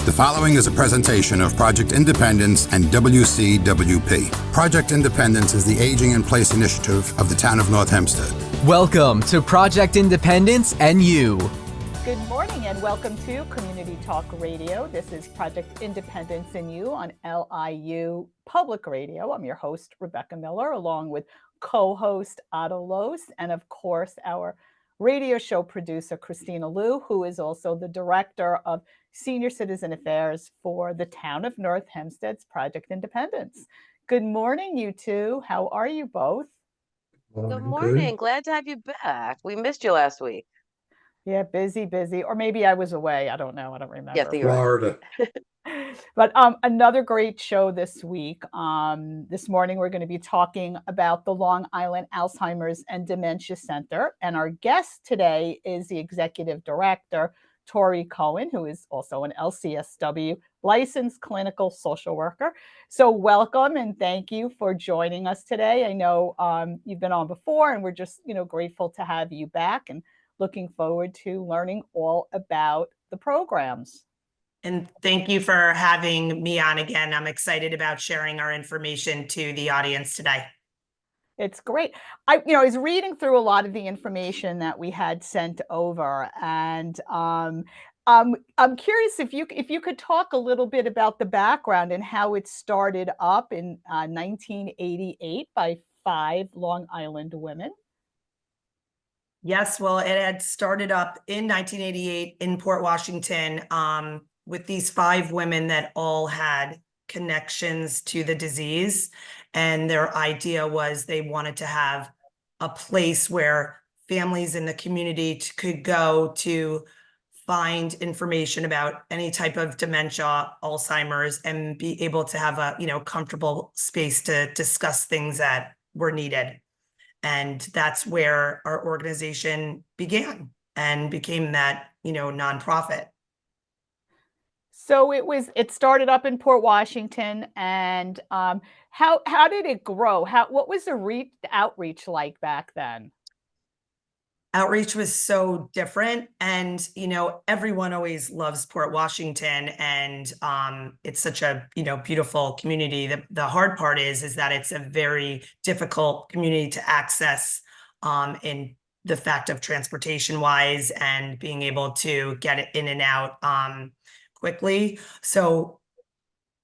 The following is a presentation of Project Independence and WCWP. Project Independence is the Aging in Place initiative of the town of North Hempstead. Welcome to Project Independence and You. Good morning and welcome to Community Talk Radio. This is Project Independence and You on LIU Public Radio. I'm your host, Rebecca Miller, along with co-host Otto Lohse, and of course, our radio show producer, Kristina, who is also the director of Senior Citizen Affairs for the town of North Hempstead's Project Independence. Good morning, you two. How are you both? Good morning. Glad to have you back. We missed you last week. Yeah, busy. Or maybe I was away. I don't know. I don't remember. Yes, Florida. But another great show this week. This morning, we're going to be talking about the Long Island Alzheimer's and Dementia Center. And our guest today is the executive director, Tori Cohen, who is also an LCSW licensed clinical social worker. So welcome and thank you for joining us today. I know you've been on before, and we're just grateful to have you back and looking forward to learning all about the programs. And thank you for having me on again. I'm excited about sharing our information to the audience today. It's great. I was reading through a lot of the information that we had sent over, and I'm curious if you could talk a little bit about the background and how it started up in 1988 by 5 Long Island women. Yes, well, it had started up in 1988 in Port Washington with these 5 women that all had connections to the disease. And their idea was they wanted to have a place where families in the community could go to find information about any type of dementia, Alzheimer's, and be able to have a comfortable space to discuss things that were needed. And that's where our organization began and became that nonprofit. So it started up in Port Washington, and how did it grow? What was the outreach like back then? Outreach was so different, and everyone always loves Port Washington, and it's such a beautiful community. The hard part is that it's a very difficult community to access in the fact of transportation wise and being able to get it in and out quickly. So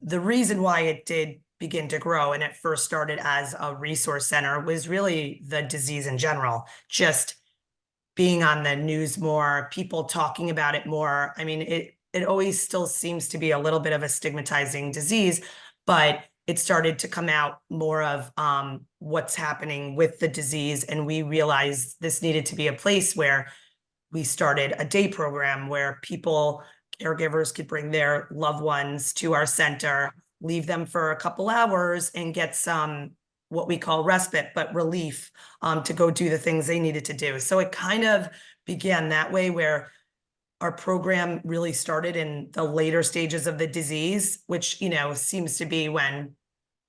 the reason why it did begin to grow, and it first started as a resource center, was really the disease in general, just being on the news more, people talking about it more. I mean, it always still seems to be a little bit of a stigmatizing disease, but it started to come out more of what's happening with the disease. And we realized this needed to be a place where we started a day program where caregivers could bring their loved ones to our center, leave them for a couple hours and get some what we call respite, but relief to go do the things they needed to do. So it kind of began that way, where our program really started in the later stages of the disease, which, seems to be when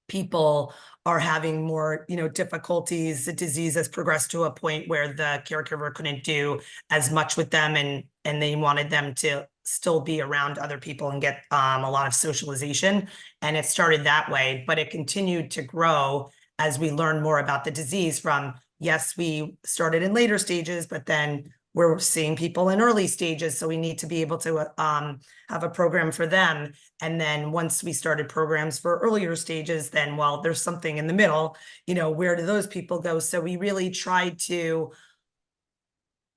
people are having more, difficulties. The disease has progressed to a point where the caregiver couldn't do as much with them, and they wanted them to still be around other people and get a lot of socialization. And it started that way, but it continued to grow as we learned more about the disease. Yes, we started in later stages, but then we're seeing people in early stages. So we need to be able to have a program for them. And then once we started programs for earlier stages, then, well, there's something in the middle, where do those people go? So we really tried to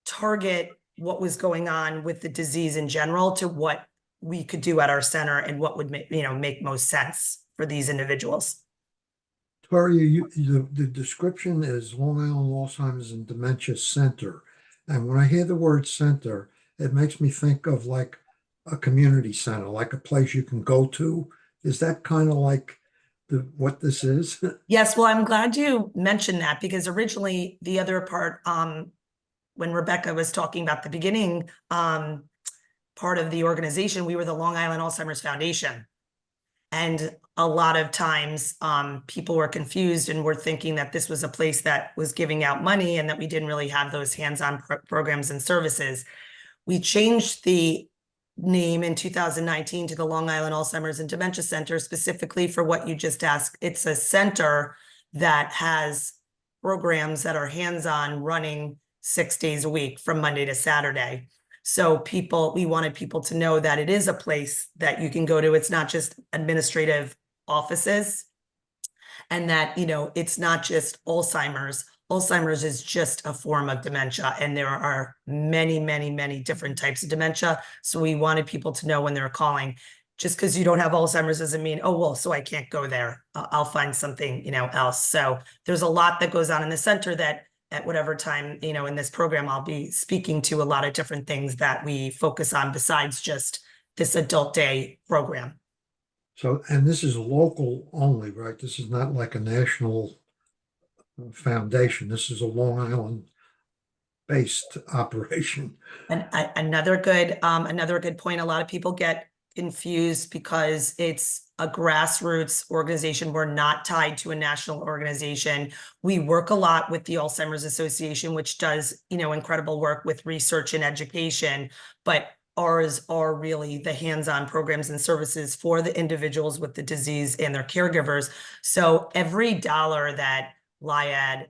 target what was going on with the disease in general to what we could do at our center and what would make most sense for these individuals. Tori, the description is Long Island Alzheimer's and Dementia Center. And when I hear the word center, it makes me think of like a community center, like a place you can go to. Is that kind of like what this is? Yes, well, I'm glad you mentioned that, because originally the other part, when Rebecca was talking about the beginning part of the organization, we were the Long Island Alzheimer's Foundation. And a lot of times people were confused and were thinking that this was a place that was giving out money and that we didn't really have those hands-on programs and services. We changed the name in 2019 to the Long Island Alzheimer's and Dementia Center, specifically for what you just asked. It's a center that has programs that are hands-on, running 6 days a week from Monday to Saturday. So we wanted people to know that it is a place that you can go to. It's not just administrative offices, and that, it's not just Alzheimer's. Alzheimer's is just a form of dementia, and there are many, many, many different types of dementia. So we wanted people to know when they're calling, just because you don't have Alzheimer's doesn't mean, oh, well, so I can't go there. I'll find something, else. So there's a lot that goes on in the center that at whatever time, in this program, I'll be speaking to a lot of different things that we focus on besides just this adult day program. So, and this is local only, right? This is not like a national foundation. This is a Long Island based operation. And another good point. A lot of people get confused because it's a grassroots organization. We're not tied to a national organization. We work a lot with the Alzheimer's Association, which does, incredible work with research and education, but ours are really the hands-on programs and services for the individuals with the disease and their caregivers. So every dollar that LIAD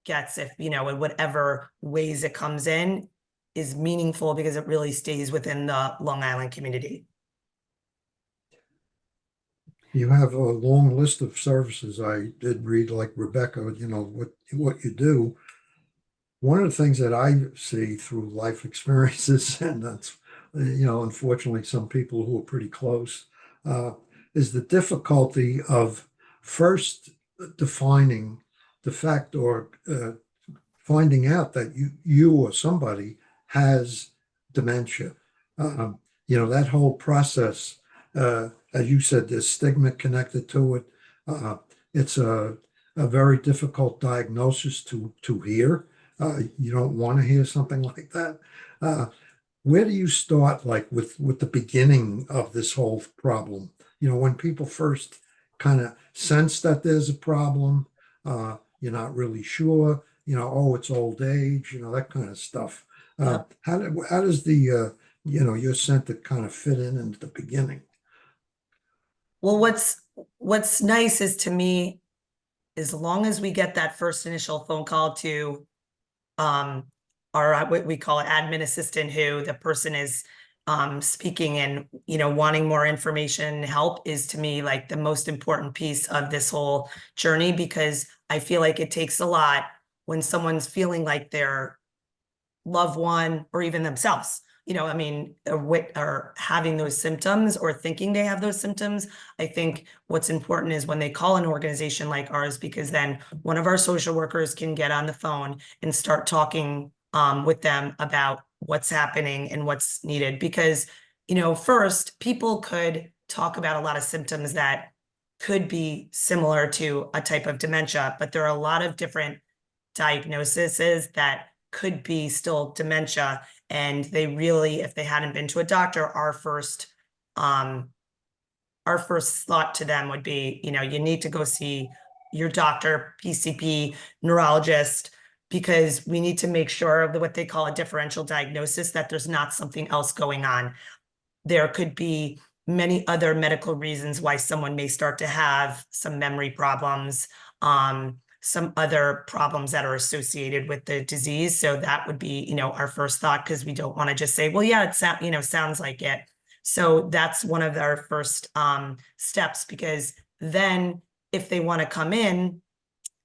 gets, if, in whatever ways it comes in, is meaningful because it really stays within the Long Island community. You have a long list of services. I did read, like Rebecca, what you do. One of the things that I see through life experiences, and that's, unfortunately, some people who are pretty close, is the difficulty of first defining the fact or finding out that you or somebody has dementia. That whole process, as you said, there's stigma connected to it. It's a very difficult diagnosis to hear. You don't want to hear something like that. Where do you start, like with the beginning of this whole problem? When people first kind of sense that there's a problem, you're not really sure, oh, it's old age, that kind of stuff. How does the, your center kind of fit in the beginning? Well, what's nice is, to me, as long as we get that first initial phone call to our, what we call an admin assistant, who the person is speaking and, wanting more information and help, is, to me, like the most important piece of this whole journey, because I feel like it takes a lot when someone's feeling like their loved one or even themselves, are having those symptoms or thinking they have those symptoms. I think what's important is when they call an organization like ours, because then one of our social workers can get on the phone and start talking with them about what's happening and what's needed. Because, first, people could talk about a lot of symptoms that could be similar to a type of dementia, but there are a lot of different diagnoses that could be still dementia. And they really, if they hadn't been to a doctor, our first thought to them would be, you need to go see your doctor, PCP, neurologist, because we need to make sure of what they call a differential diagnosis, that there's not something else going on. There could be many other medical reasons why someone may start to have some memory problems, some other problems that are associated with the disease. So that would be, our first thought, because we don't want to just say, well, yeah, it sounds like it. So that's one of our first steps, because then if they want to come in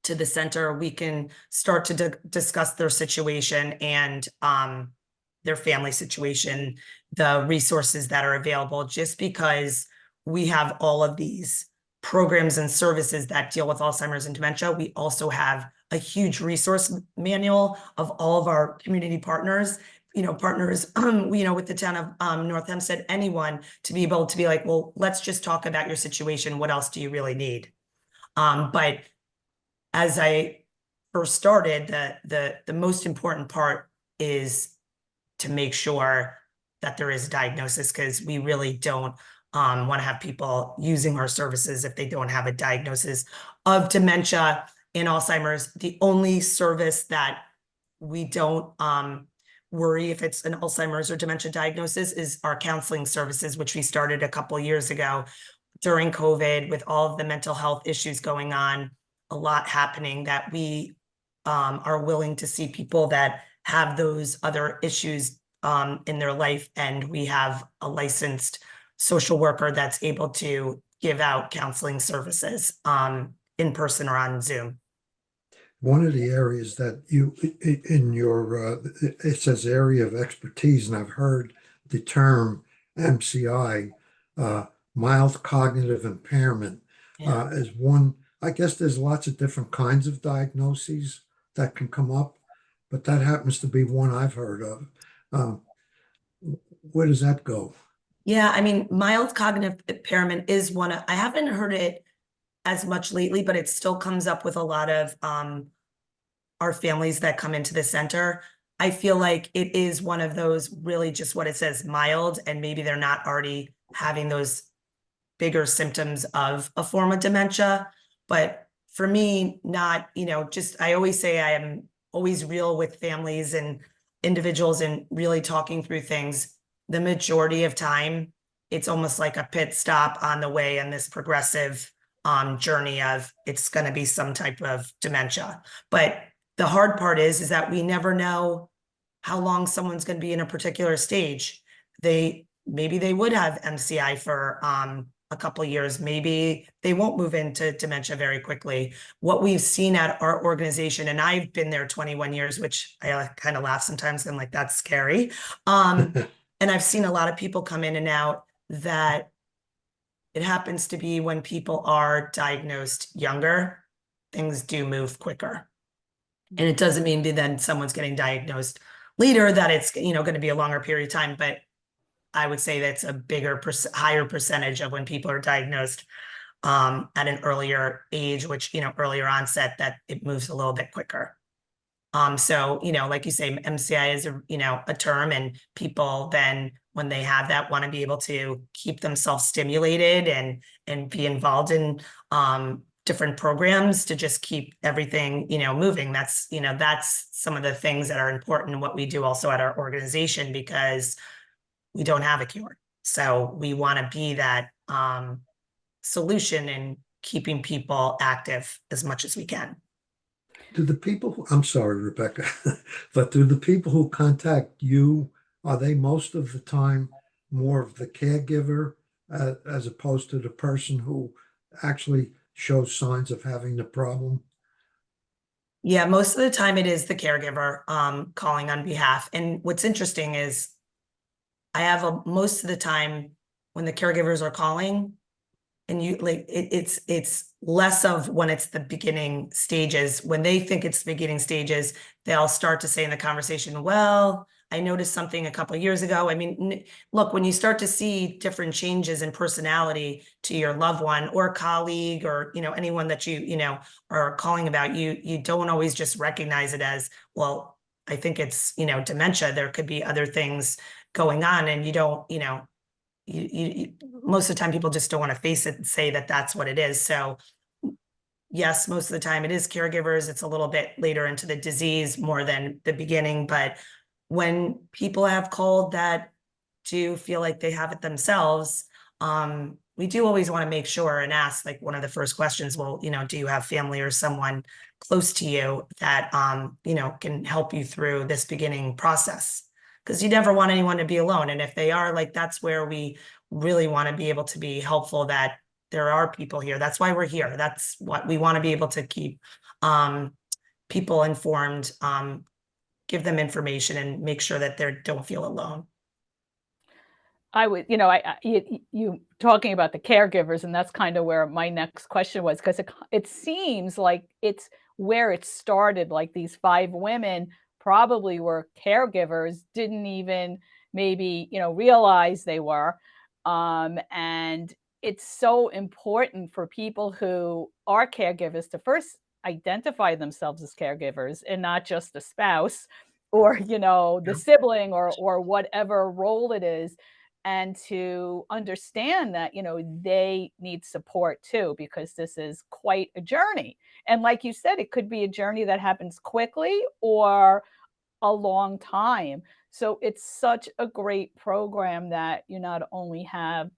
to the center, we can start to discuss their situation and their family situation, the resources that are available, just because we have all of these programs and services that deal with Alzheimer's and dementia. We also have a huge resource manual of all of our community partners, partners, with the town of North Hempstead, anyone, to be able to be like, well, let's just talk about your situation. What else do you really need? But as I first started, the most important part is to make sure that there is a diagnosis, because we really don't want to have people using our services if they don't have a diagnosis of dementia and Alzheimer's. The only service that we don't worry if it's an Alzheimer's or dementia diagnosis is our counseling services, which we started a couple years ago during COVID with all of the mental health issues going on, a lot happening, that we are willing to see people that have those other issues in their life. And we have a licensed social worker that's able to give out counseling services in person or on Zoom. One of the areas that you, in your, it says area of expertise, and I've heard the term MCI, mild cognitive impairment, Yeah. is one. I guess there's lots of different kinds of diagnoses that can come up, but that happens to be one I've heard of. Where does that go? Yeah, I mean, mild cognitive impairment is one I haven't heard it as much lately, but it still comes up with a lot of our families that come into the center. I feel like it is one of those really just what it says, mild, and maybe they're not already having those bigger symptoms of a form of dementia. But for me, not, just, I always say I am always real with families and individuals and really talking through things. The majority of time, it's almost like a pit stop on the way in this progressive journey of it's going to be some type of dementia. But the hard part is that we never know how long someone's going to be in a particular stage. Maybe they would have MCI for a couple of years. Maybe they won't move into dementia very quickly. What we've seen at our organization, and I've been there 21 years, which I kind of laugh sometimes. I'm like, that's scary. And I've seen a lot of people come in and out that it happens to be when people are diagnosed younger, things do move quicker. And it doesn't mean that then someone's getting diagnosed later that it's, going to be a longer period of time. But I would say that's a higher percentage of when people are diagnosed at an earlier age, which, earlier onset, that it moves a little bit quicker. So, like you say, MCI is a term, and people then, when they have that, want to be able to keep themselves stimulated and be involved in different programs to just keep everything, moving. That's some of the things that are important in what we do also at our organization, because we don't have a cure. So we want to be that solution in keeping people active as much as we can. Do the people, I'm sorry, Rebecca, but do the people who contact you, are they most of the time more of the caregiver as opposed to the person who actually shows signs of having the problem? Yeah, most of the time it is the caregiver calling on behalf. And what's interesting is I have most of the time when the caregivers are calling, and it's less of when it's the beginning stages. When they think it's the beginning stages, they'll start to say in the conversation, well, I noticed something a couple of years ago. I mean, look, when you start to see different changes in personality to your loved one or colleague or, anyone that you are calling about, you don't always just recognize it as, well, I think it's, dementia. There could be other things going on, and you don't, you most of the time people just don't want to face it and say that that's what it is. So yes, most of the time it is caregivers. It's a little bit later into the disease more than the beginning. But when people have called that do feel like they have it themselves, we do always want to make sure and ask, like, one of the first questions, well, do you have family or someone close to you that, can help you through this beginning process? Because you never want anyone to be alone. And if they are, like, that's where we really want to be able to be helpful, that there are people here. That's why we're here. That's what we want to be able to keep people informed, give them information, and make sure that they don't feel alone. I would, you talking about the caregivers, and that's kind of where my next question was, because it seems like it's where it started. Like, these 5 women probably were caregivers, didn't even maybe, realize they were. And it's so important for people who are caregivers to first identify themselves as caregivers, and not just a spouse or, the sibling or whatever role it is, and to understand that, they need support too, because this is quite a journey. And like you said, it could be a journey that happens quickly or a long time. So it's such a great program that you not only have,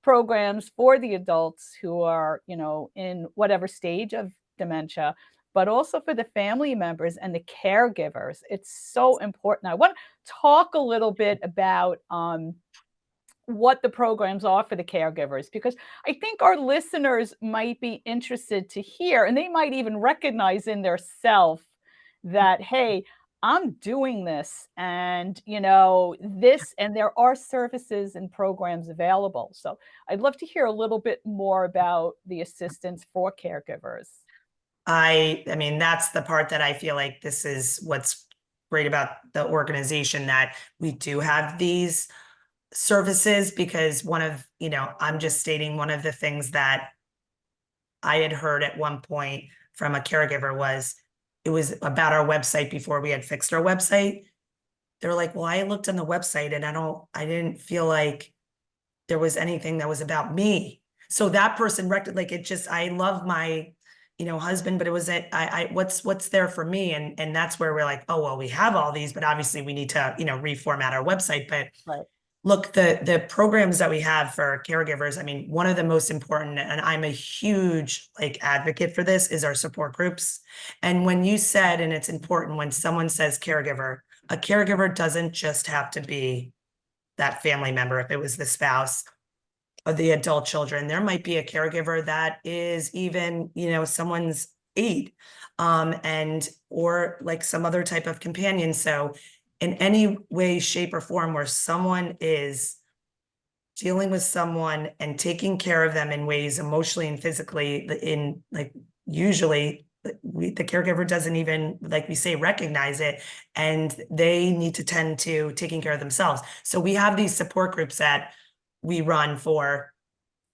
programs for the adults who are, in whatever stage of dementia, but also for the family members and the caregivers. It's so important. I want to talk a little bit about what the programs are for the caregivers, because I think our listeners might be interested to hear, and they might even recognize in their self that, hey, I'm doing this, and this, and there are services and programs available. So I'd love to hear a little bit more about the assistance for caregivers. I mean, that's the part that I feel like this is what's great about the organization, that we do have these services, because I'm just stating one of the things that I had heard at one point from a caregiver was, it was about our website before we had fixed our website. They're like, well, I looked on the website and I didn't feel like there was anything that was about me. So that person like it just, I love my, husband, but it was what's there for me. And that's where we're like, oh, well, we have all these, but obviously we need to, reformat our website. But Right. look, the programs that we have for caregivers, I mean, one of the most important, and I'm a huge advocate for this, is our support groups. And when you said, and it's important, when someone says caregiver, a caregiver doesn't just have to be that family member. If it was the spouse or the adult children, there might be a caregiver that is even, someone's aide, or like some other type of companion. So in any way, shape, or form where someone is dealing with someone and taking care of them in ways emotionally and physically, usually the caregiver doesn't even, like we say, recognize it, and they need to tend to taking care of themselves. So we have these support groups that we run for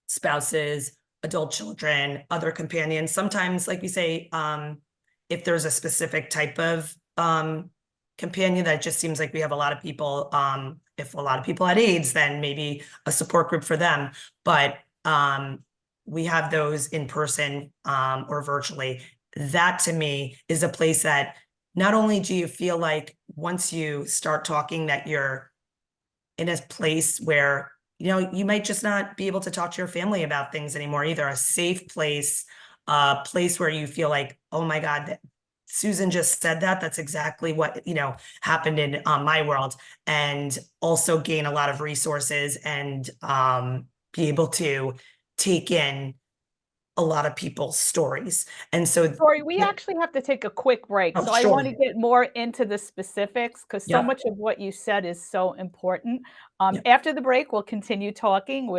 spouses, adult children, other companions. Sometimes, like we say, if there's a specific type of companion that just seems like we have a lot of people, if a lot of people had AIDS, then maybe a support group for them. But we have those in person or virtually. That to me is a place that not only do you feel like once you start talking that you're in a place where, you might just not be able to talk to your family about things anymore either. A safe place, a place where you feel like, oh my God, Susan just said that. That's exactly what, happened in my world. And also gain a lot of resources and be able to take in a lot of people's stories. And so, Tori, we actually have to take a quick break. Oh, So I sure. want to get more into the specifics, because so Yep. much of what you said is so important. Yep. After the break, we'll continue talking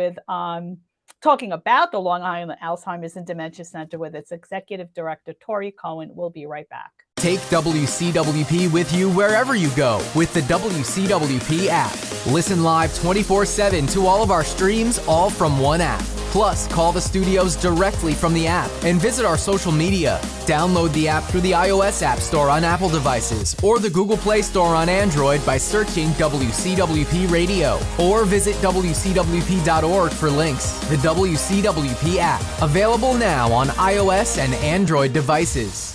about the Long Island Alzheimer's and Dementia Center with its Executive Director, Tori Cohen. We'll be right back. Take WCWP with you wherever you go with the WCWP app. Listen live 24/7 to all of our streams, all from one app. Plus, call the studios directly from the app and visit our social media. Download the app through the iOS App Store on Apple devices or the Google Play Store on Android by searching WCWP Radio, or visit WCWP.org for links. The WCWP app, available now on iOS and Android devices.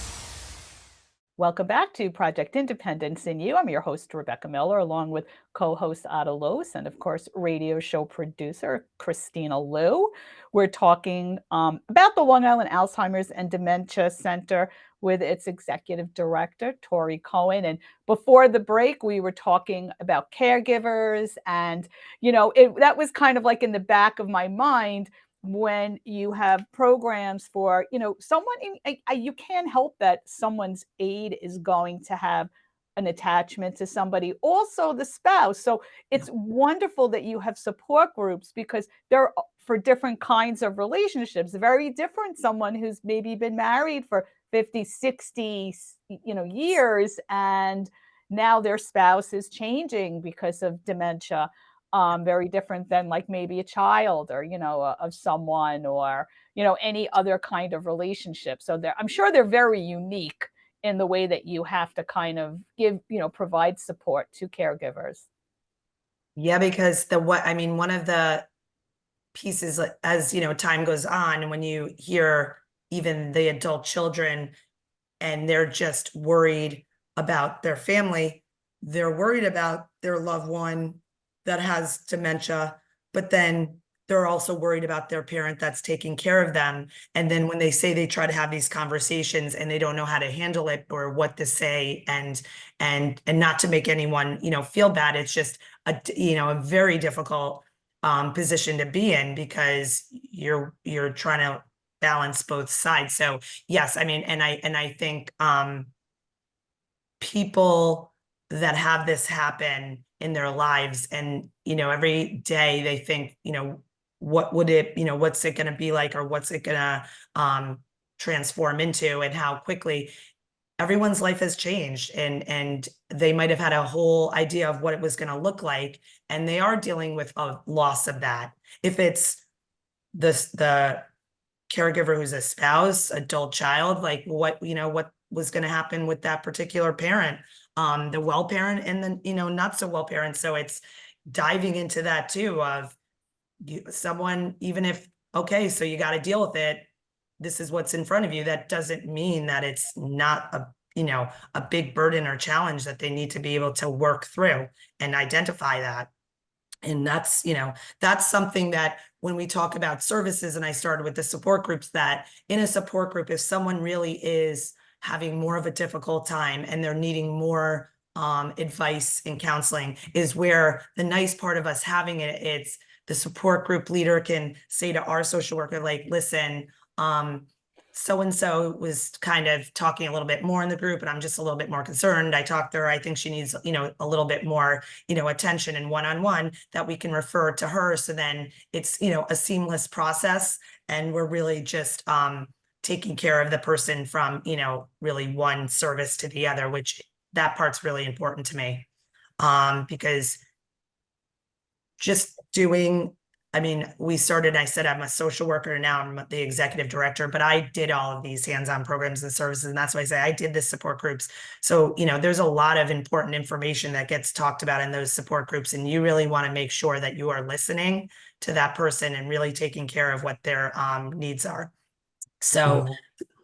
Welcome back to Project Independence in You. I'm your host, Rebecca Miller, along with co-host Otto Lohse, and of course, radio show producer Kristina Liu. We're talking about the Long Island Alzheimer's and Dementia Center with its executive director, Tori Cohen. And before the break, we were talking about caregivers, and that was kind of like in the back of my mind. When you have programs for, someone, you can't help that someone's aide is going to have an attachment to somebody, also the spouse. So it's wonderful that you have support groups, because they're for different kinds of relationships, very different. Someone who's maybe been married for 50, 60, years, and now their spouse is changing because of dementia. Very different than like maybe a child, or of someone, or any other kind of relationship. So I'm sure they're very unique in the way that you have to kind of provide support to caregivers. Yeah, because one of the pieces, as time goes on, and when you hear even the adult children and they're just worried about their family, they're worried about their loved one that has dementia, but then they're also worried about their parent that's taking care of them. And then when they say they try to have these conversations and they don't know how to handle it or what to say, and not to make anyone, feel bad, it's just a very difficult position to be in, because you're trying to balance both sides. So yes, I mean, and I think people that have this happen in their lives, and every day they think, what would it, what's it going to be like, or what's it going to transform into, and how quickly everyone's life has changed, and they might have had a whole idea of what it was going to look like, and they are dealing with a loss of that. If it's the caregiver who's a spouse, adult child, like what was going to happen with that particular parent, the well parent and the not so well parent. So it's diving into that too, of someone, even if, okay, so you got to deal with it, this is what's in front of you, that doesn't mean that it's not a big burden or challenge that they need to be able to work through and identify that. And that's something that when we talk about services, and I started with the support groups, that in a support group, if someone really is having more of a difficult time and they're needing more advice and counseling, is where the nice part of us having it, it's the support group leader can say to our social worker, like, listen, so-and-so was kind of talking a little bit more in the group, and I'm just a little bit more concerned. I talked to her. I think she needs, a little bit more, attention and one-on-one, that we can refer to her. So then it's, a seamless process, and we're really just taking care of the person from, really one service to the other, which that part's really important to me. Because just doing, I mean, we started, I said, I'm a social worker, and now I'm the executive director, but I did all of these hands-on programs and services. And that's why I say I did the support groups. So, there's a lot of important information that gets talked about in those support groups. And you really want to make sure that you are listening to that person and really taking care of what their needs are. So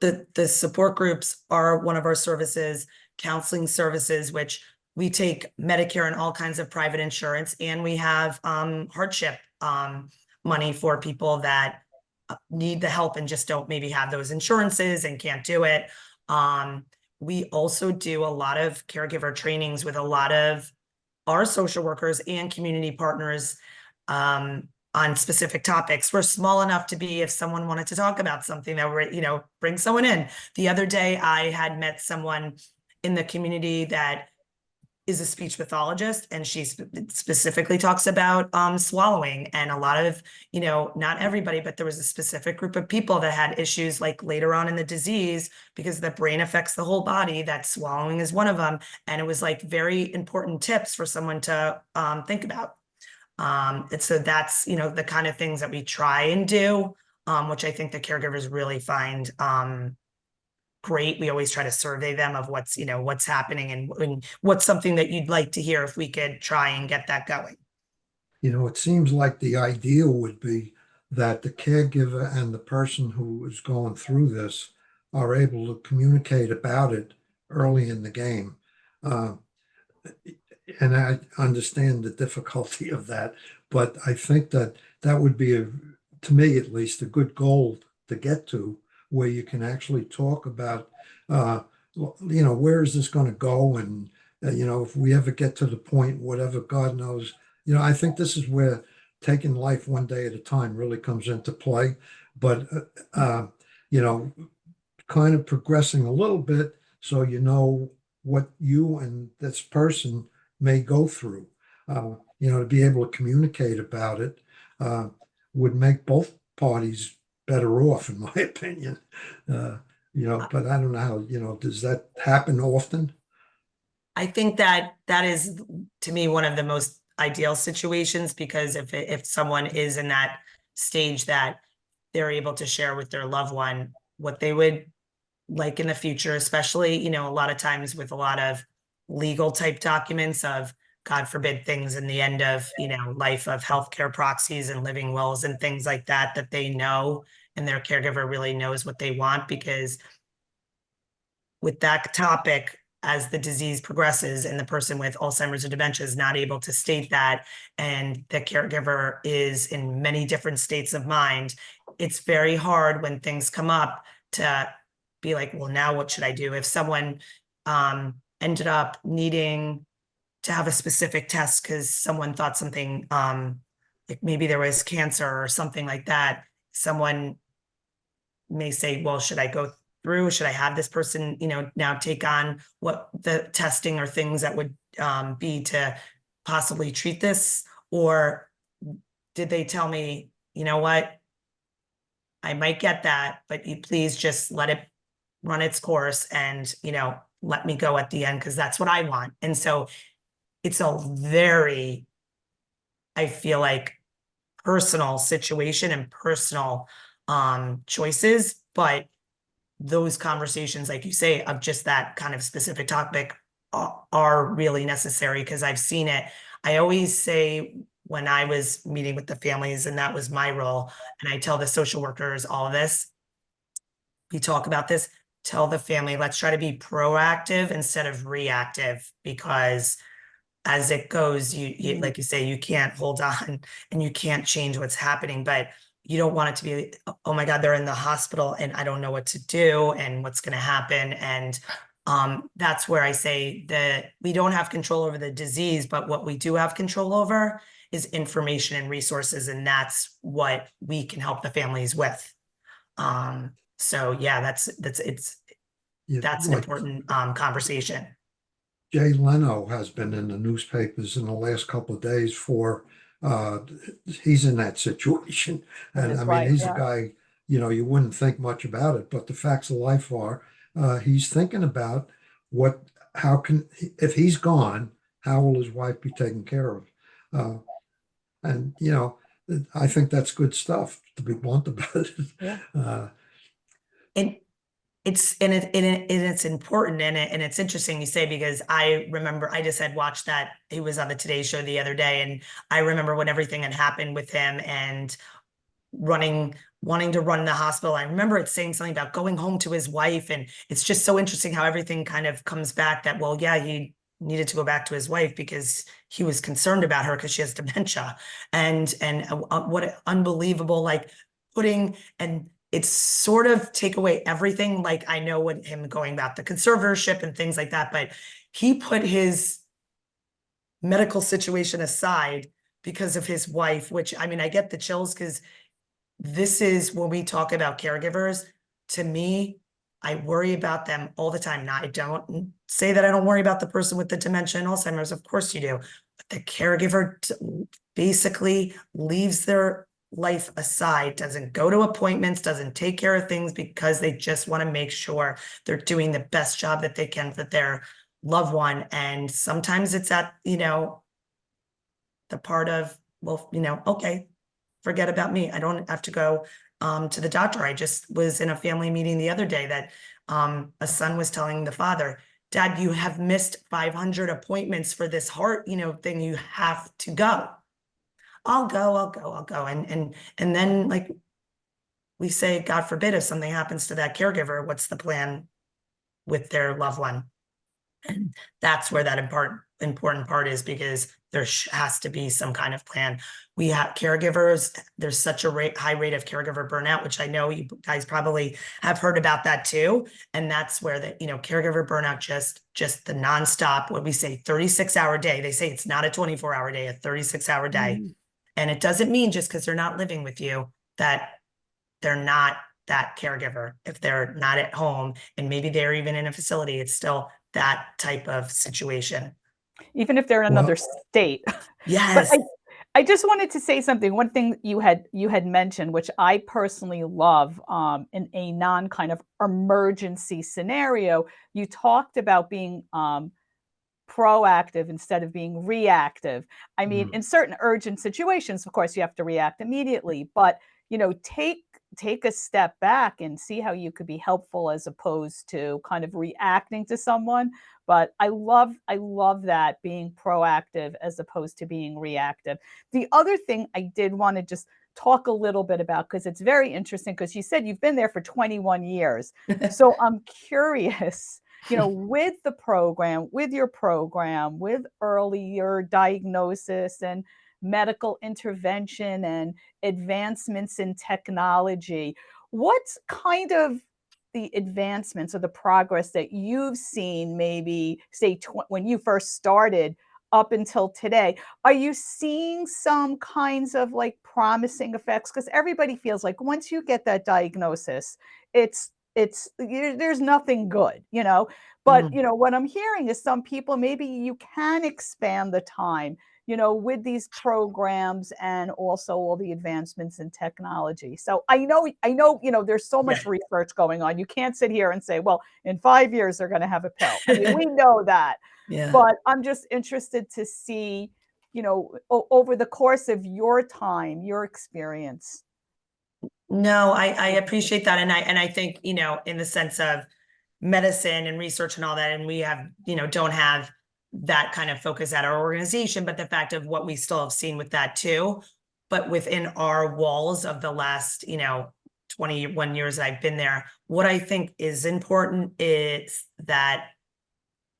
the support groups are one of our services, counseling services, which we take Medicare and all kinds of private insurance, and we have hardship money for people that need the help and just don't maybe have those insurances and can't do it. We also do a lot of caregiver trainings with a lot of our social workers and community partners on specific topics. We're small enough to be, if someone wanted to talk about something, that we're, bring someone in. The other day, I had met someone in the community that is a speech pathologist, and she specifically talks about swallowing. And a lot of, not everybody, but there was a specific group of people that had issues like later on in the disease, because the brain affects the whole body, that swallowing is one of them. And it was like very important tips for someone to think about. And so that's, the kind of things that we try and do, which I think the caregivers really find great. We always try to survey them of what's happening, and what's something that you'd like to hear, if we could try and get that going. It seems like the ideal would be that the caregiver and the person who is going through this are able to communicate about it early in the game. And I understand the difficulty of that, but I think that would be, to me at least, a good goal to get to, where you can actually talk about, where is this going to go? And, if we ever get to the point, whatever, God knows, I think this is where taking life one day at a time really comes into play. But, kind of progressing a little bit, so what you and this person may go through, to be able to communicate about it would make both parties better off, in my opinion. But I don't know how, does that happen often? I think that is, to me, one of the most ideal situations, because if someone is in that stage that they're able to share with their loved one what they would like in the future, especially, a lot of times with a lot of legal type documents of, God forbid, things in the end of, life, of healthcare proxies and living wills and things like that, that they know, and their caregiver really knows what they want. Because with that topic, as the disease progresses and the person with Alzheimer's or dementia is not able to state that, and the caregiver is in many different states of mind, it's very hard when things come up to be like, well, now what should I do? If someone ended up needing to have a specific test because someone thought something, like maybe there was cancer or something like that, someone may say, well, should I go through? Should I have this person, now take on what the testing or things that would be to possibly treat this? Or did they tell me, you know what, I might get that, but you please just let it run its course and, let me go at the end because that's what I want. And so it's a very, I feel like, personal situation and personal choices, but those conversations, like you say, of just that kind of specific topic are really necessary because I've seen it. I always say when I was meeting with the families, and that was my role, and I tell the social workers all of this, we talk about this, tell the family, let's try to be proactive instead of reactive, because as it goes, you like you say, you can't hold on and you can't change what's happening, but you don't want it to be, oh my God, they're in the hospital and I don't know what to do and what's going to happen. And that's where I say that we don't have control over the disease, but what we do have control over is information and resources. And that's what we can help the families with. So yeah, that's an important conversation. Jay Leno has been in the newspapers in the last couple of days for he's in that situation. And I mean, he's a guy, you wouldn't think much about it, but the facts of life are he's thinking about if he's gone, how will his wife be taken care of? And, I think that's good stuff, to be blunt about it. Yeah. It's important and it's interesting you say, because I remember I just had watched that he was on the Today Show the other day, and I remember when everything had happened with him and wanting to run the hospital. I remember it saying something about going home to his wife, and it's just so interesting how everything kind of comes back that, well, yeah, he needed to go back to his wife because he was concerned about her because she has dementia, and what unbelievable, like and it's sort of take away everything. Like, I know when him going about the conservatorship and things like that, but he put his medical situation aside because of his wife, which, I mean, I get the chills because this is when we talk about caregivers. To me, I worry about them all the time. Now, I don't say that I don't worry about the person with the dementia and Alzheimer's. Of course you do. But the caregiver basically leaves their life aside, doesn't go to appointments, doesn't take care of things because they just want to make sure they're doing the best job that they can for their loved one. And sometimes it's at, the part of, well, okay, forget about me. I don't have to go to the doctor. I just was in a family meeting the other day that a son was telling the father, Dad, you have missed 500 appointments for this heart, thing. You have to go. I'll go. And then, like we say, God forbid, if something happens to that caregiver, what's the plan with their loved one? And that's where that important part is, because there has to be some kind of plan. We have caregivers. There's such a high rate of caregiver burnout, which I know you guys probably have heard about that too. And that's where the, caregiver burnout, just the nonstop, what we say, 36-hour day. They say it's not a 24-hour day, a 36-hour day. Mm-hmm. And it doesn't mean just because they're not living with you that they're not that caregiver. If they're not at home and maybe they're even in a facility, it's still that type of situation. Even if they're in another state. Yes. But I just wanted to say something. One thing you had mentioned, which I personally love, in a non kind of emergency scenario, you talked about being proactive instead of being reactive. I mean, in certain urgent situations, of course, you have to react immediately, but take a step back and see how you could be helpful as opposed to kind of reacting to someone. But I love that, being proactive as opposed to being reactive. The other thing I did want to just talk a little bit about, because it's very interesting, because you said you've been there for 21 years. So I'm curious, with the program, with your program, with earlier diagnosis and medical intervention and advancements in technology, what's kind of the advancements or the progress that you've seen, maybe say when you first started up until today? Are you seeing some kinds of like promising effects? Because everybody feels like once you get that diagnosis, there's nothing good, but what I'm hearing is some people, maybe you can expand the time, with these programs and also all the advancements in technology. So I know, there's so much research going on. You can't sit here and say, well, in 5 years, they're going to have a pill. I mean, we know that, but I'm just interested to see, over the course of your time, your experience. No, I appreciate that. And I think, in the sense of medicine and research and all that, and we have, don't have that kind of focus at our organization, but the fact of what we still have seen with that too, but within our walls of the last, 21 years that I've been there, what I think is important is that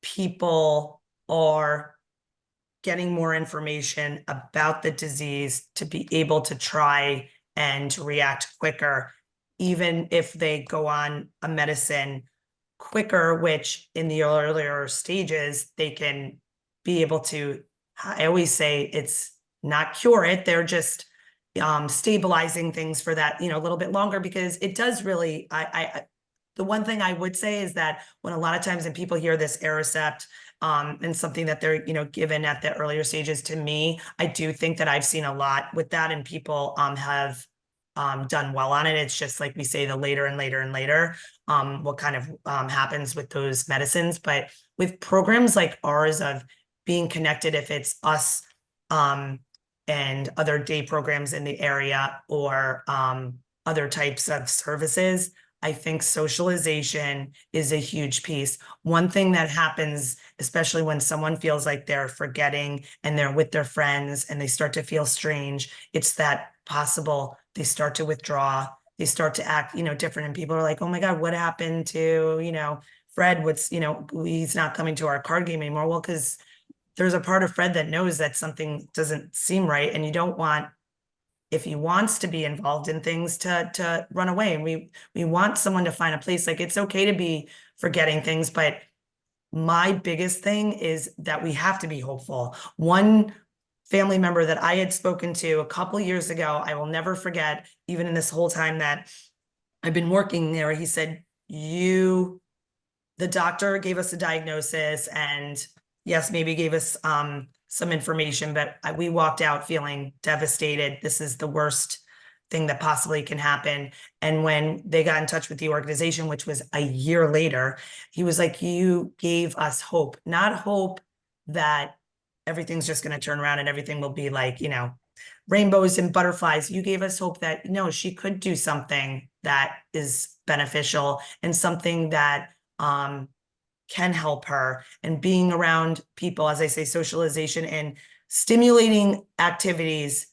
people are getting more information about the disease to be able to try and to react quicker, even if they go on a medicine quicker, which in the earlier stages, they can be able to, I always say it's not cure it, they're just stabilizing things for that, a little bit longer, because it does really, the one thing I would say is that when a lot of times when people hear this Aricept and something that they're, given at the earlier stages, to me, I do think that I've seen a lot with that, and people have done well on it. It's just like we say, the later and later and later, what kind of happens with those medicines. But with programs like ours of being connected, if it's us and other day programs in the area or other types of services, I think socialization is a huge piece. One thing that happens, especially when someone feels like they're forgetting and they're with their friends and they start to feel strange, it's that possible they start to withdraw, they start to act, different. And people are like, oh my God, what happened to, Fred? He's not coming to our card game anymore. Well, because there's a part of Fred that knows that something doesn't seem right. And you don't want, if he wants to be involved in things, to run away. And we want someone to find a place. Like, it's okay to be forgetting things, but my biggest thing is that we have to be hopeful. One family member that I had spoken to a couple of years ago, I will never forget, even in this whole time that I've been working there, he said, the doctor gave us a diagnosis and yes, maybe gave us some information, but we walked out feeling devastated. This is the worst thing that possibly can happen. And when they got in touch with the organization, which was a year later, he was like, you gave us hope, not hope that everything's just going to turn around and everything will be like, rainbows and butterflies. You gave us hope that, no, she could do something that is beneficial and something that can help her. And being around people, as I say, socialization and stimulating activities,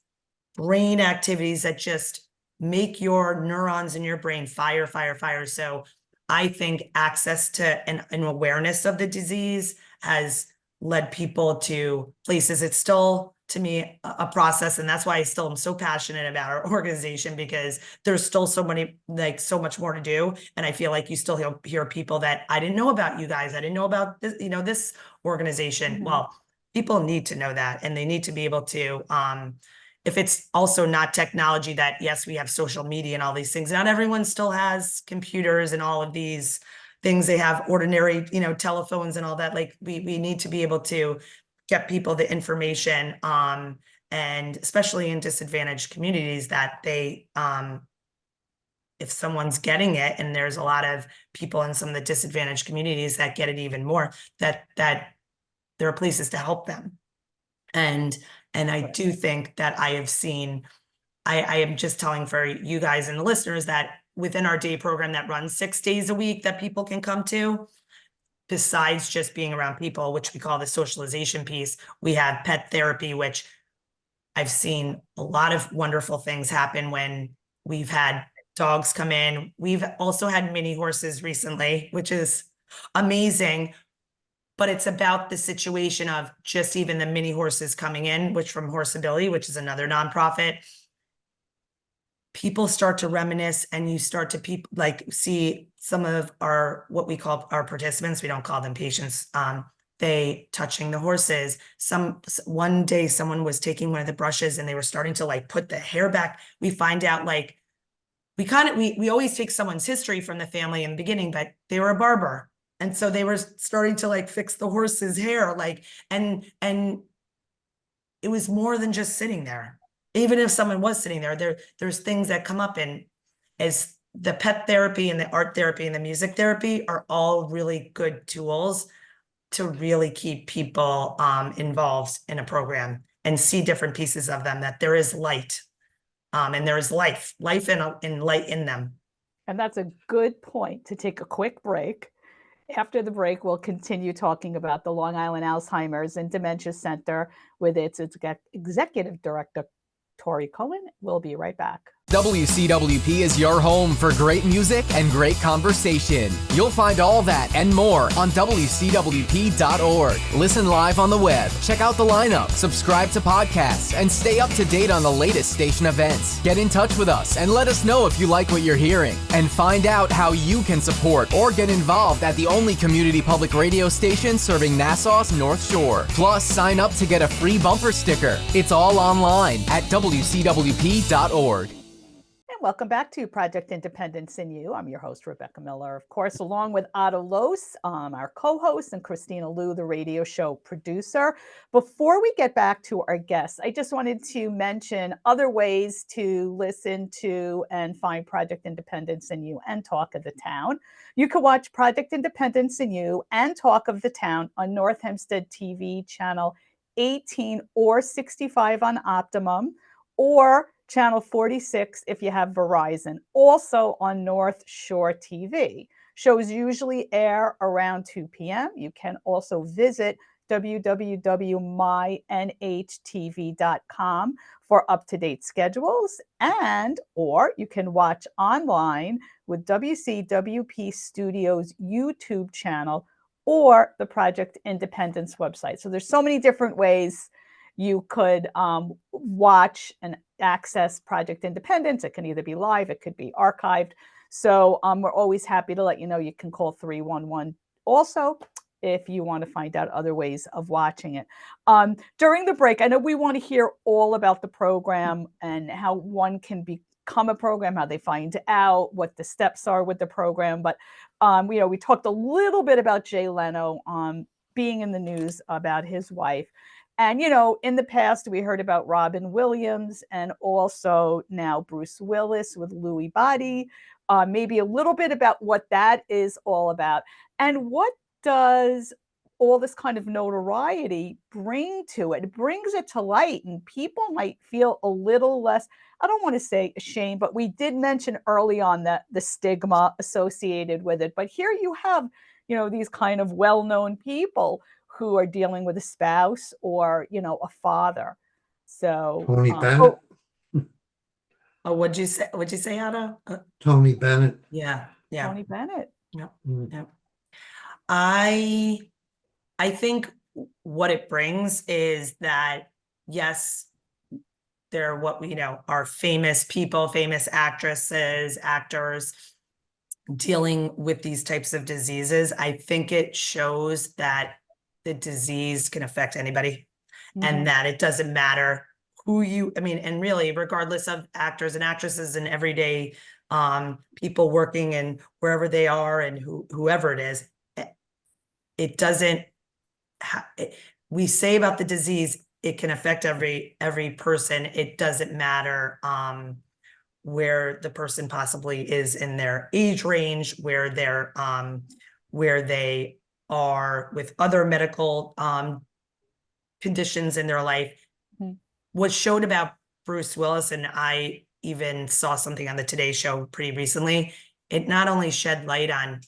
brain activities that just make your neurons in your brain fire, fire, fire. So I think access to an awareness of the disease has led people to places. It's still, to me, a process. And that's why I still am so passionate about our organization, because there's still so much more to do. And I feel like you still hear people that I didn't know about you guys. I didn't know about this, this organization. Mm-hmm. Well, people need to know that, and they need to be able to, if it's also not technology, that yes, we have social media and all these things. Not everyone still has computers and all of these things. They have ordinary, telephones and all that. Like we need to be able to get people the information, and especially in disadvantaged communities, that they, if someone's getting it, and there's a lot of people in some of the disadvantaged communities that get it even more, that there are places to help them. And I do think that I have seen, I am just telling for you guys and the listeners that within our day program that runs 6 days a week that people can come to, besides just being around people, which we call the socialization piece, we have pet therapy, which I've seen a lot of wonderful things happen when we've had dogs come in. We've also had mini horses recently, which is amazing. But it's about the situation of just even the mini horses coming in, which from Horseability, which is another nonprofit, people start to reminisce, and you start to see some of our, what we call our participants, we don't call them patients, they touching the horses. One day someone was taking one of the brushes and they were starting to like put the hair back. We find out like, we always take someone's history from the family in the beginning, but they were a barber. And so they were starting to like fix the horse's hair, like, and it was more than just sitting there. Even if someone was sitting there, there's things that come up in as the pet therapy and the art therapy and the music therapy are all really good tools to really keep people involved in a program and see different pieces of them, that there is light and there is life and light in them. And that's a good point to take a quick break. After the break, we'll continue talking about the Long Island Alzheimer's and Dementia Center with its executive director, Tori Cohen. We'll be right back. WCWP is your home for great music and great conversation. You'll find all that and more on WCWP.org. Listen live on the web, check out the lineup, subscribe to podcasts, and stay up to date on the latest station events. Get in touch with us and let us know if you like what you're hearing. And find out how you can support or get involved at the only community public radio station serving Nassau's North Shore. Plus, sign up to get a free bumper sticker. It's all online at WCWP.org. Welcome back to Project Independence in You. I'm your host, Rebecca Miller, of course, along with Otto Lohse, our co-host, and Kristina Liu, the radio show producer. Before we get back to our guests, I just wanted to mention other ways to listen to and find Project Independence in You and Talk of the Town. You can watch Project Independence in You and Talk of the Town on North Hempstead TV channel 18 or 65 on Optimum, or channel 46 if you have Verizon, also on North Shore TV. Shows usually air around 2 p.m. You can also visit www.mynhtv.com for up-to-date schedules, or you can watch online with WCWP Studios YouTube channel or the Project Independence website. So there's so many different ways you could watch and access Project Independence. It can either be live, it could be archived. So we're always happy to let you know you can call 311 also if you want to find out other ways of watching it. During the break, I know we want to hear all about the program and how one can become a program, how they find out, what the steps are with the program. But we talked a little bit about Jay Leno being in the news about his wife. And, in the past, we heard about Robin Williams and also now Bruce Willis with Louis Body, maybe a little bit about what that is all about. And what does all this kind of notoriety bring to it? It brings it to light, and people might feel a little less, I don't want to say ashamed, but we did mention early on that the stigma associated with it. But here you have, these kind of well-known people who are dealing with a spouse or, a father. So Tony Bennett. What'd you say, Otto? Tony Bennett. Yeah. Tony Bennett. Yep. Yep. I think what it brings is that, yes, they're what we are famous people, famous actresses, actors dealing with these types of diseases. I think it shows that the disease can affect anybody, and that it doesn't matter who and really, regardless of actors and actresses and everyday people working and wherever they are and whoever it is, it doesn't, we say about the disease, it can affect every person. It doesn't matter where the person possibly is in their age range, where they are with other medical conditions in their life. What showed about Bruce Willis, and I even saw something on the Today Show pretty recently, it not only shed light on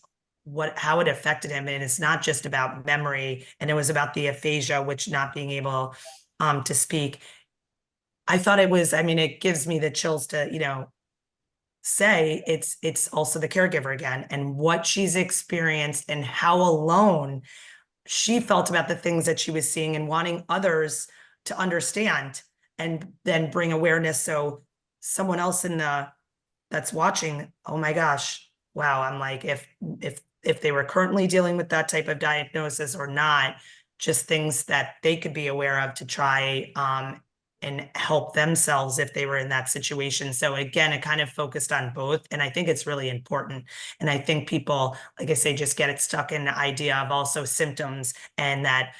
how it affected him, and it's not just about memory, and it was about the aphasia, which not being able to speak. I thought it gives me the chills to, say it's also the caregiver again, and what she's experienced and how alone she felt about the things that she was seeing, and wanting others to understand and then bring awareness. So someone else that's watching, oh my gosh, wow. I'm like, if they were currently dealing with that type of diagnosis or not, just things that they could be aware of to try and help themselves if they were in that situation. So again, it kind of focused on both. And I think it's really important. And I think people, like I say, just get it stuck in the idea of also symptoms, and that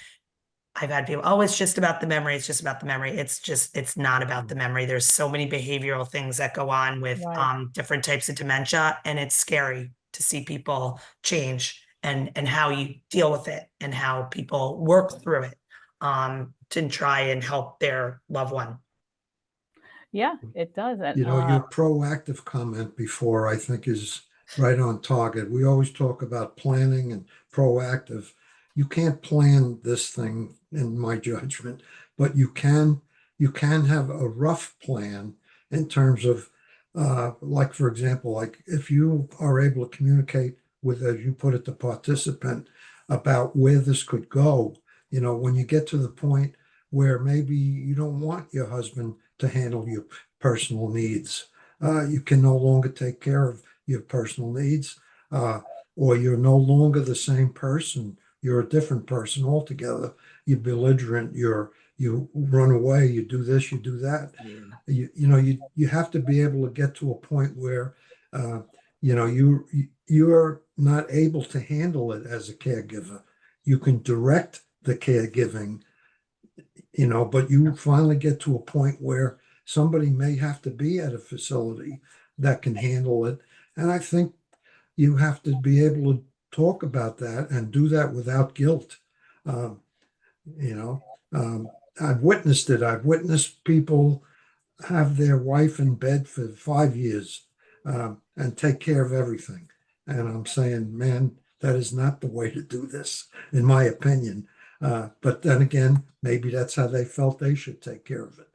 I've had people, oh, it's just about the memory. It's just about the memory. It's not about the memory. There's so many behavioral things that go on with Right. different types of dementia. And it's scary to see people change, and how you deal with it and how people work through it to try and help their loved one. Yeah, it does. And Your proactive comment before, I think, is right on target. We always talk about planning and proactive. You can't plan this thing, in my judgment, but you can have a rough plan in terms of, like, for example, like if you are able to communicate with, as you put it, the participant about where this could go, when you get to the point where maybe you don't want your husband to handle your personal needs. You can no longer take care of your personal needs, or you're no longer the same person. You're a different person altogether. You're belligerent. You run away. You do this. You do that. You have to be able to get to a point where you are not able to handle it as a caregiver. You can direct the caregiving, but you finally get to a point where somebody may have to be at a facility that can handle it. And I think you have to be able to talk about that and do that without guilt. Um, you know, I've witnessed it. I've witnessed people have their wife in bed for 5 years, and take care of everything. And I'm saying, man, that is not the way to do this, in my opinion. But then again, maybe that's how they felt they should take care of it.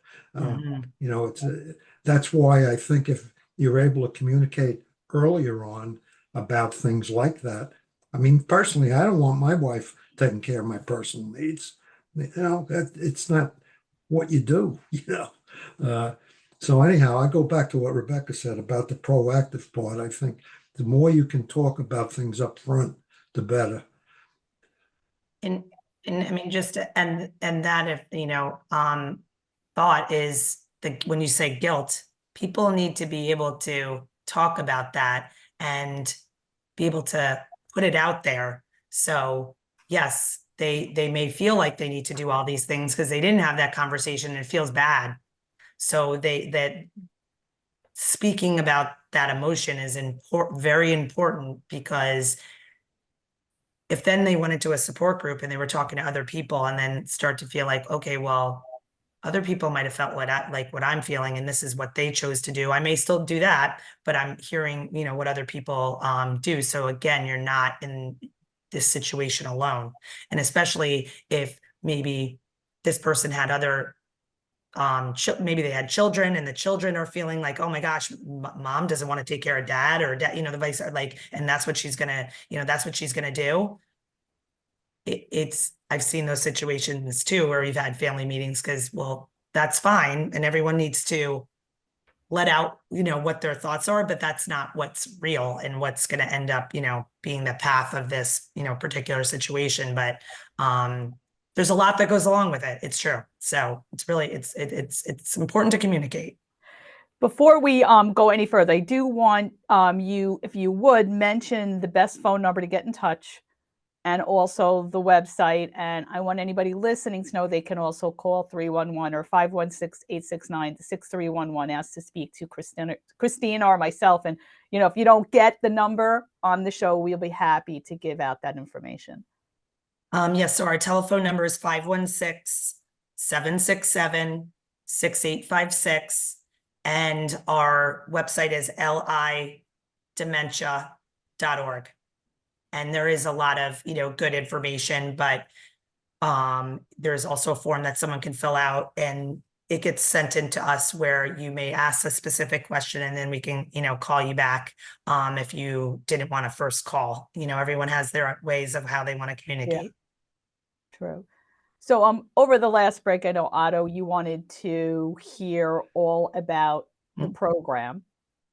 That's why I think if you're able to communicate earlier on about things like that. I mean, personally, I don't want my wife taking care of my personal needs. It's not what you do. So anyhow, I go back to what Rebecca said about the proactive part. I think the more you can talk about things up front, the better. And I mean, just and that, if thought is when you say guilt, people need to be able to talk about that and be able to put it out there. So yes, they may feel like they need to do all these things because they didn't have that conversation and it feels bad. So that speaking about that emotion is very important, because if then they went into a support group and they were talking to other people and then start to feel like, okay, well, other people might have felt what I'm feeling, and this is what they chose to do. I may still do that, but I'm hearing, what other people do. So again, you're not in this situation alone. And especially if maybe this person had other maybe they had children, and the children are feeling like, oh my gosh, mom doesn't want to take care of dad, or dad, the vice, and that's what she's gonna, that's what she's gonna do. I've seen those situations too, where we've had family meetings because, well, that's fine. And everyone needs to let out, what their thoughts are, but that's not what's real and what's going to end up, being the path of this, particular situation. But, there's a lot that goes along with it. It's true. So it's really, it's important to communicate. Before we go any further, I do want you, if you would, mention the best phone number to get in touch, and also the website. And I want anybody listening to know they can also call 311 or 516-869-6311, ask to speak to Kristina or myself. And, if you don't get the number on the show, we'll be happy to give out that information. Yes, so our telephone number is 516-767-6856. And our website is lidementia.org. And there is a lot of, good information, but there's also a form that someone can fill out. And it gets sent into us where you may ask a specific question and then we can, call you back if you didn't want to first call. Everyone has their ways of how they want to communicate. True. So over the last break, I know, Otto, you wanted to hear all about the program.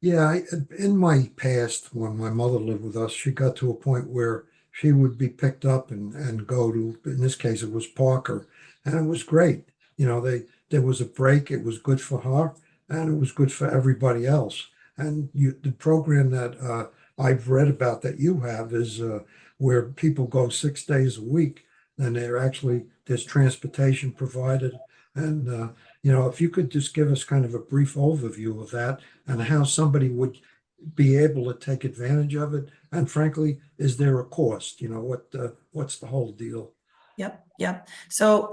Yeah, in my past, when my mother lived with us, she got to a point where she would be picked up and go to, in this case, it was Parker, and it was great. There was a break. It was good for her, and it was good for everybody else. And the program that I've read about that you have is where people go 6 days a week, and there's transportation provided. And if you could just give us kind of a brief overview of that and how somebody would be able to take advantage of it. And frankly, is there a cost? What's the whole deal? Yep. So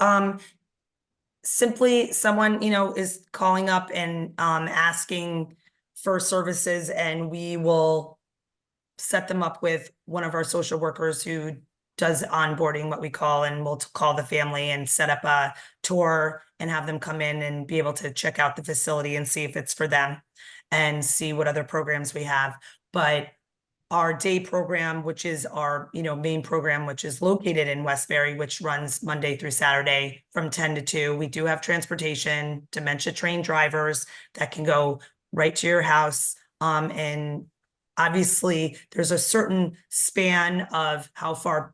simply someone, is calling up and asking for services, and we will set them up with one of our social workers who does onboarding, what we call, and we'll call the family and set up a tour and have them come in and be able to check out the facility and see if it's for them and see what other programs we have. But our day program, which is our main program, which is located in Westbury, which runs Monday through Saturday from 10 to 2. We do have transportation, dementia trained drivers that can go right to your house. And obviously there's a certain span of how far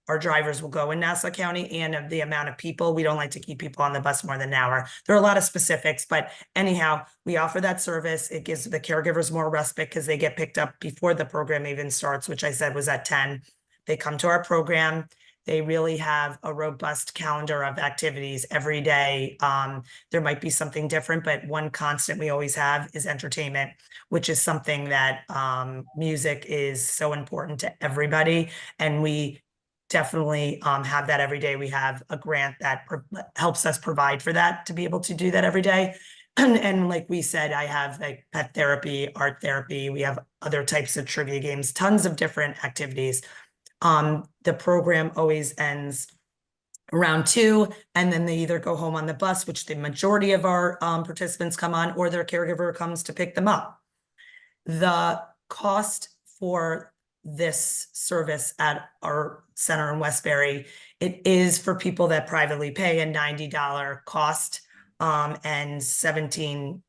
our drivers will go in Nassau County and of the amount of people. We don't like to keep people on the bus more than an hour. There are a lot of specifics, but anyhow, we offer that service. It gives the caregivers more respite because they get picked up before the program even starts, which I said was at 10. They come to our program. They really have a robust calendar of activities every day. There might be something different, but one constant we always have is entertainment, which is something that music is so important to everybody. And we definitely have that every day. We have a grant that helps us provide for that, to be able to do that every day. And like we said, I have like pet therapy, art therapy. We have other types of trivia games, tons of different activities. The program always ends around 2, and then they either go home on the bus, which the majority of our participants come on, or their caregiver comes to pick them up. The cost for this service at our center in Westbury, it is for people that privately pay a $90 cost and $17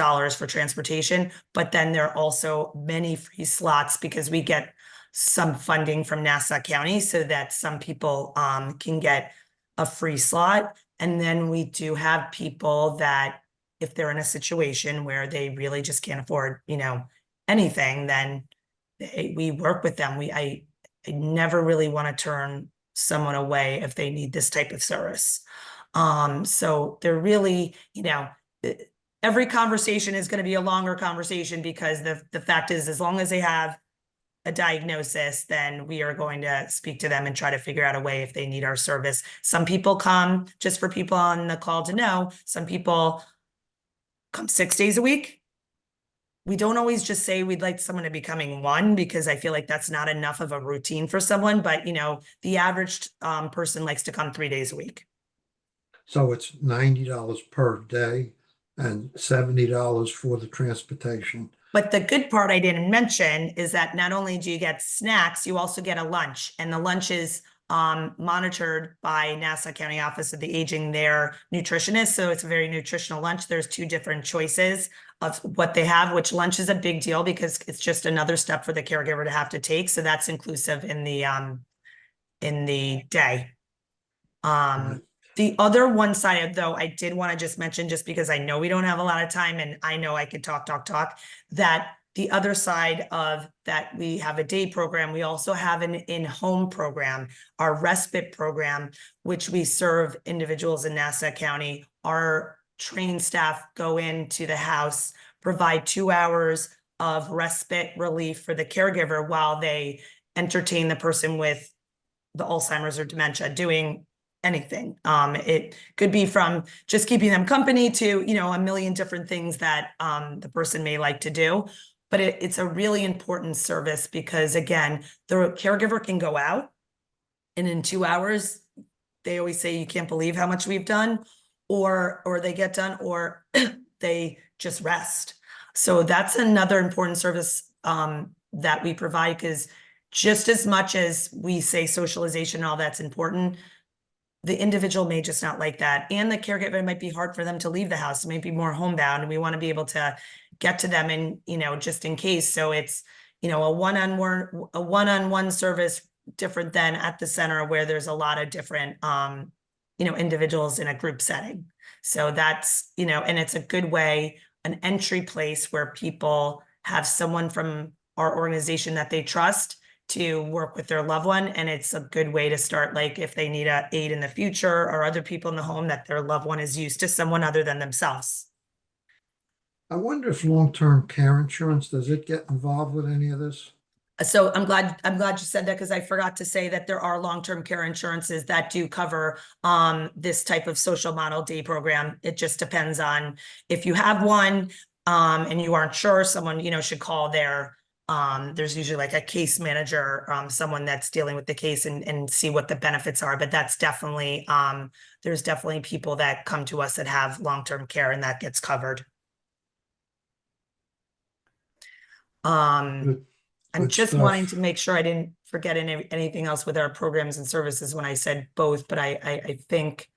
for transportation. But then there are also many free slots because we get some funding from Nassau County so that some people can get a free slot. And then we do have people that if they're in a situation where they really just can't afford, anything, then we work with them. I never really want to turn someone away if they need this type of service. So they're really, every conversation is going to be a longer conversation because the fact is, as long as they have a diagnosis, then we are going to speak to them and try to figure out a way if they need our service. Some people come, just for people on the call to know, some people come 6 days a week. We don't always just say we'd like someone to be coming 1 because I feel like that's not enough of a routine for someone. But, the average person likes to come 3 days a week. So it's $90 per day and $70 for the transportation. But the good part I didn't mention is that not only do you get snacks, you also get a lunch, and the lunch is monitored by Nassau County Office of the Aging, their nutritionist. So it's a very nutritional lunch. There's 2 different choices of what they have, which lunch is a big deal because it's just another step for the caregiver to have to take. So that's inclusive in the day. The other one side, though, I did want to just mention, just because I know we don't have a lot of time and I know I could talk, that the other side of that, we have a day program. We also have an in-home program, our respite program, which we serve individuals in Nassau County. Our trained staff go into the house, provide 2 hours of respite relief for the caregiver while they entertain the person with the Alzheimer's or dementia, doing anything. It could be from just keeping them company to, a million different things that the person may like to do. But it's a really important service because, again, the caregiver can go out and in 2 hours, they always say, you can't believe how much we've done. or they get done, or they just rest. So that's another important service that we provide, because just as much as we say socialization and all that's important, the individual may just not like that. And the caregiver, it might be hard for them to leave the house. It might be more homebound, and we want to be able to get to them and, just in case. So it's, a one-on-one service, different than at the center where there's a lot of different, individuals in a group setting. So that's, and it's a good way, an entry place where people have someone from our organization that they trust to work with their loved one. And it's a good way to start, like if they need a aid in the future, or other people in the home that their loved one is used to someone other than themselves. I wonder if long-term care insurance, does it get involved with any of this? So I'm glad you said that, because I forgot to say that there are long-term care insurances that do cover this type of social model day program. It just depends on if you have one and you aren't sure, someone should call there's usually like a case manager, someone that's dealing with the case, and see what the benefits are. But that's definitely there's definitely people that come to us that have long-term care, and that gets covered. I'm just wanting to make sure I didn't forget anything else with our programs and services when I said both, but I think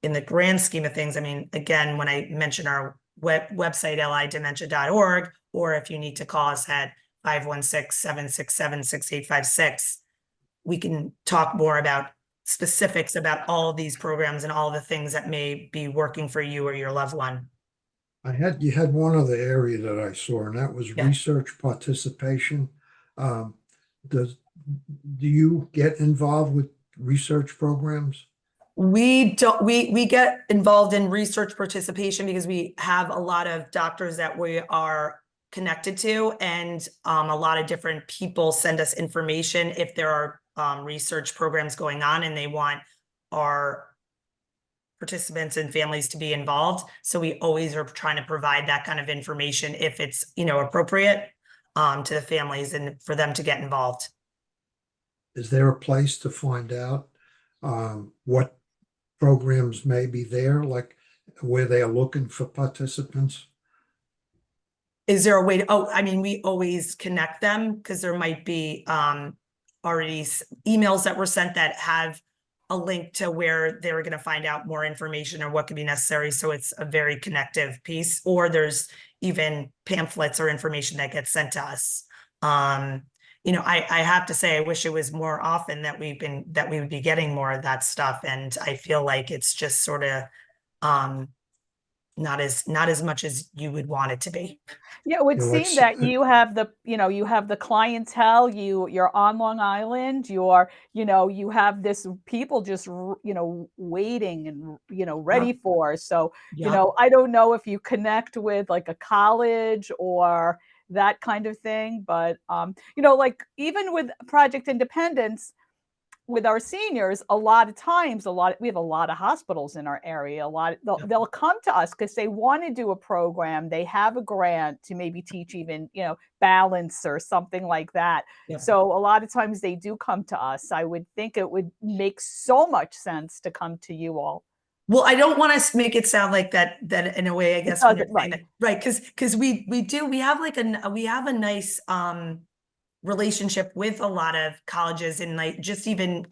in the grand scheme of things, I mean, again, when I mention our website, lidementia.org, or if you need to call us at 516-767-6856, we can talk more about specifics about all of these programs and all the things that may be working for you or your loved one. You had one other area that I saw, and that was research participation. Do you get involved with research programs? We don't, we get involved in research participation because we have a lot of doctors that we are connected to, and a lot of different people send us information if there are research programs going on, and they want our participants and families to be involved. So we always are trying to provide that kind of information if it's, appropriate to the families and for them to get involved. Is there a place to find out what programs may be there, like where they are looking for participants? Is there a way to, I mean, we always connect them, because there might be already emails that were sent that have a link to where they were going to find out more information or what could be necessary. So it's a very connective piece, or there's even pamphlets or information that gets sent to us. I have to say, I wish it was more often that we would be getting more of that stuff. And I feel like it's just sort of not as much as you would want it to be. Yeah, it would seem that you have the clientele, you're on Long Island, you have this people just, waiting and, ready for. So, I don't know if you connect with like a college or that kind of thing, but, like even with Project Independence, with our seniors, a lot of times, we have a lot of hospitals in our area. They'll come to us because they want to do a program. They have a grant to maybe teach even, balance or something like that. Yep. So a lot of times they do come to us. I would think it would make so much sense to come to you all. Well, I don't want to make it sound like that in a way, I guess, right? Because we have a nice relationship with a lot of colleges, and like just even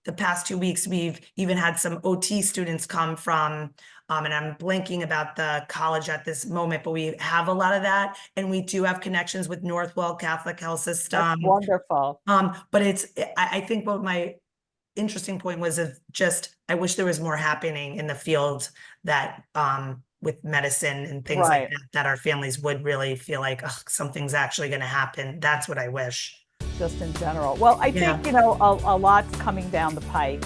the past 2 weeks, we've even had some OT students come from, and I'm blanking about the college at this moment, but we have a lot of that, and we do have connections with Northwell Catholic Health System. That's wonderful. But I think what my interesting point was I wish there was more happening in the field that with medicine and things like that our families would really feel like something's actually going to happen. That's what I wish. Just in general. Well, I think, a lot's coming down the pike.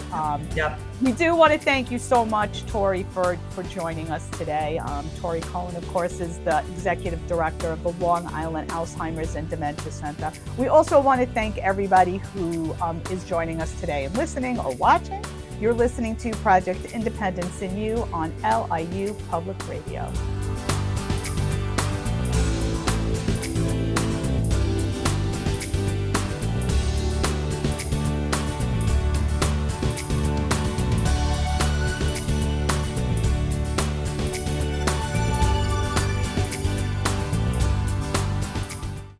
We do want to thank you so much, Tori, for joining us today. Tori Cohen, of course, is the Executive Director of the Long Island Alzheimer's and Dementia Center. We also want to thank everybody who is joining us today and listening or watching. You're listening to Project Independence in You on LIU Public Radio.